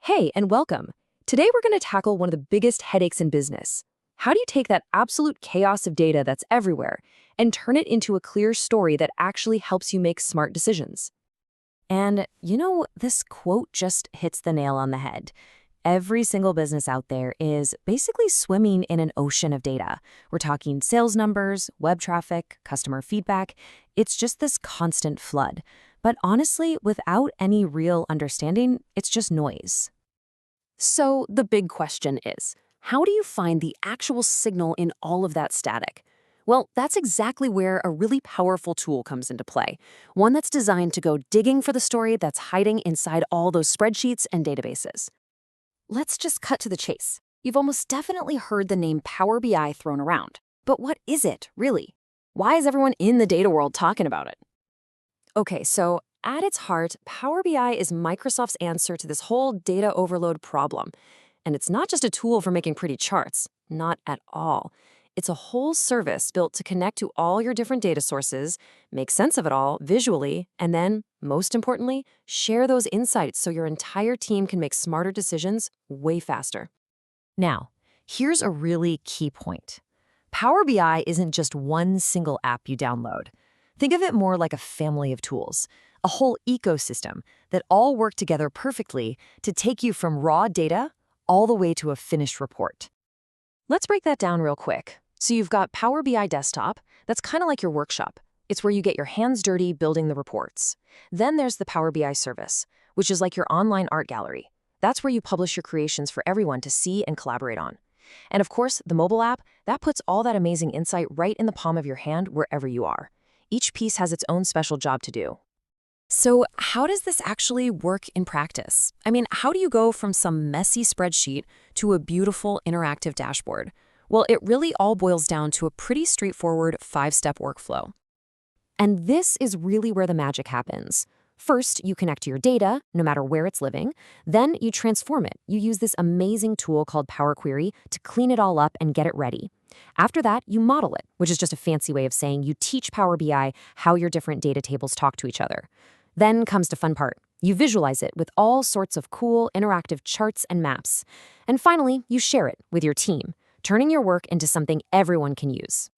Hey, and welcome. Today we're going to tackle one of the biggest headaches in business. How do you take that absolute chaos of data that's everywhere and turn it into a clear story that actually helps you make smart decisions? And this quote just hits the nail on the head. Every single business out there is basically swimming in an ocean of data. We're talking sales numbers, web traffic, customer feedback. It's just this constant flood. But honestly, without any real understanding, it's just noise. So the big question is, how do you find the actual signal in all of that static? Well, that's exactly where a really powerful tool comes into play, one that's designed to go digging for the story that's hiding inside all those spreadsheets and databases. Let's just cut to the chase. You've almost definitely heard the name Power BI thrown around. But what is it, really? Why is everyone in the data world talking about it? Okay, so at its heart, Power BI is Microsoft's answer to this whole data overload problem. And it's not just a tool for making pretty charts, not at all. It's a whole service built to connect to all your different data sources, make sense of it all visually, and then, most importantly, share those insights so your entire team can make smarter decisions way faster. Now, here's a really key point. Power BI isn't just one single app you download. Think of it more like a family of tools, a whole ecosystem that all work together perfectly to take you from raw data all the way to a finished report. Let's break that down real quick. So you've got Power BI Desktop. That's kind of like your workshop. It's where you get your hands dirty building the reports. Then there's the Power BI Service, which is like your online art gallery. That's where you publish your creations for everyone to see and collaborate on. And of course, the mobile app, that puts all that amazing insight right in the palm of your hand wherever you are. Each piece has its own special job to do. So how does this actually work in practice? I mean, how do you go from some messy spreadsheet to a beautiful interactive dashboard? Well, it really all boils down to a pretty straightforward 5-step workflow. And this is really where the magic happens. First, you connect to your data, no matter where it's living. Then you transform it. You use this amazing tool called Power Query to clean it all up and get it ready. After that, you model it, which is just a fancy way of saying you teach Power BI how your different data tables talk to each other. Then comes the fun part. You visualize it with all sorts of cool, interactive charts and maps. And finally, you share it with your team, turning your work into something everyone can use.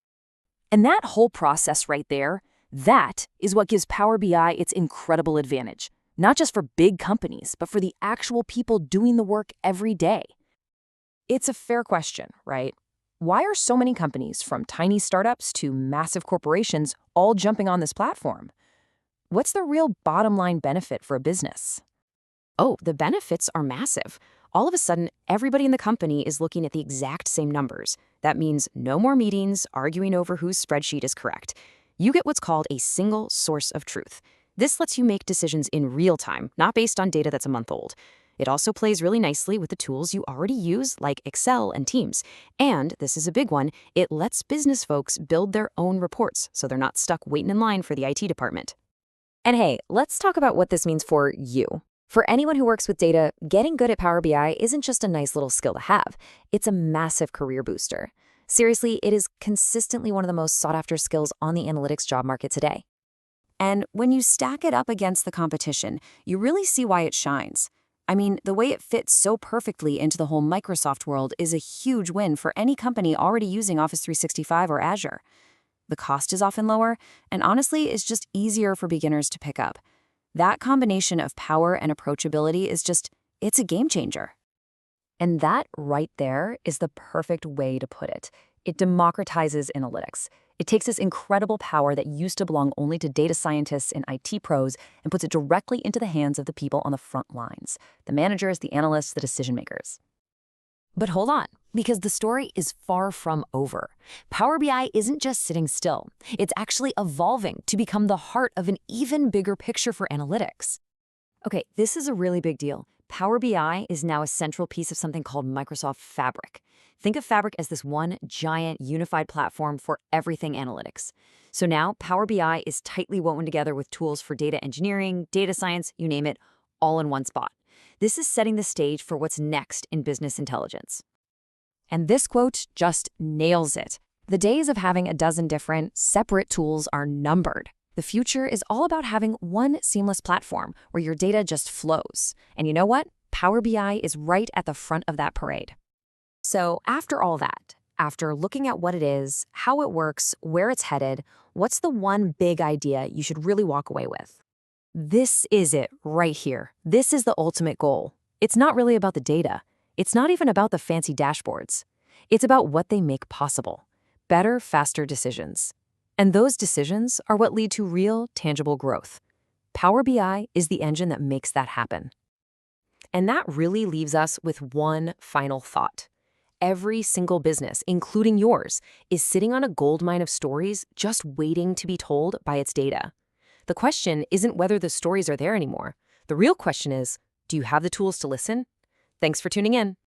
And that whole process right there, that is what gives Power BI its incredible advantage, not just for big companies, but for the actual people doing the work every day. It's a fair question, right? Why are so many companies, from tiny startups to massive corporations, all jumping on this platform? What's the real bottom line benefit for a business? Oh, the benefits are massive. All of a sudden, everybody in the company is looking at the exact same numbers. That means no more meetings arguing over whose spreadsheet is correct. You get what's called a single source of truth. This lets you make decisions in real time, not based on data that's a month old. It also plays really nicely with the tools you already use, like Excel and Teams. And, this is a big one, it lets business folks build their own reports so they're not stuck waiting in line for the IT department. And hey, let's talk about what this means for you. For anyone who works with data, getting good at Power BI isn't just a nice little skill to have. It's a massive career booster. Seriously, it is consistently one of the most sought-after skills on the analytics job market today. And when you stack it up against the competition, you really see why it shines. I mean, the way it fits so perfectly into the whole Microsoft world is a huge win for any company already using Office 365 or Azure. The cost is often lower, and honestly, it's just easier for beginners to pick up. That combination of power and approachability it's a game changer. And that right there is the perfect way to put it. It democratizes analytics. It takes this incredible power that used to belong only to data scientists and IT pros and puts it directly into the hands of the people on the front lines, the managers, the analysts, the decision makers. But hold on, because the story is far from over. Power BI isn't just sitting still. It's actually evolving to become the heart of an even bigger picture for analytics. Okay, this is a really big deal. Power BI is now a central piece of something called Microsoft Fabric. Think of Fabric as this one giant unified platform for everything analytics. So now Power BI is tightly woven together with tools for data engineering, data science, you name it, all in one spot. This is setting the stage for what's next in business intelligence. And this quote just nails it. The days of having a dozen different, separate tools are numbered. The future is all about having one seamless platform where your data just flows. And you know what? Power BI is right at the front of that parade. So after all that, after looking at what it is, how it works, where it's headed, what's the one big idea you should really walk away with? This is it right here. This is the ultimate goal. It's not really about the data. It's not even about the fancy dashboards. It's about what they make possible. Better, faster decisions. And those decisions are what lead to real, tangible growth. Power BI is the engine that makes that happen. And that really leaves us with one final thought. Every single business, including yours, is sitting on a goldmine of stories just waiting to be told by its data. The question isn't whether the stories are there anymore. The real question is, do you have the tools to listen? Thanks for tuning in.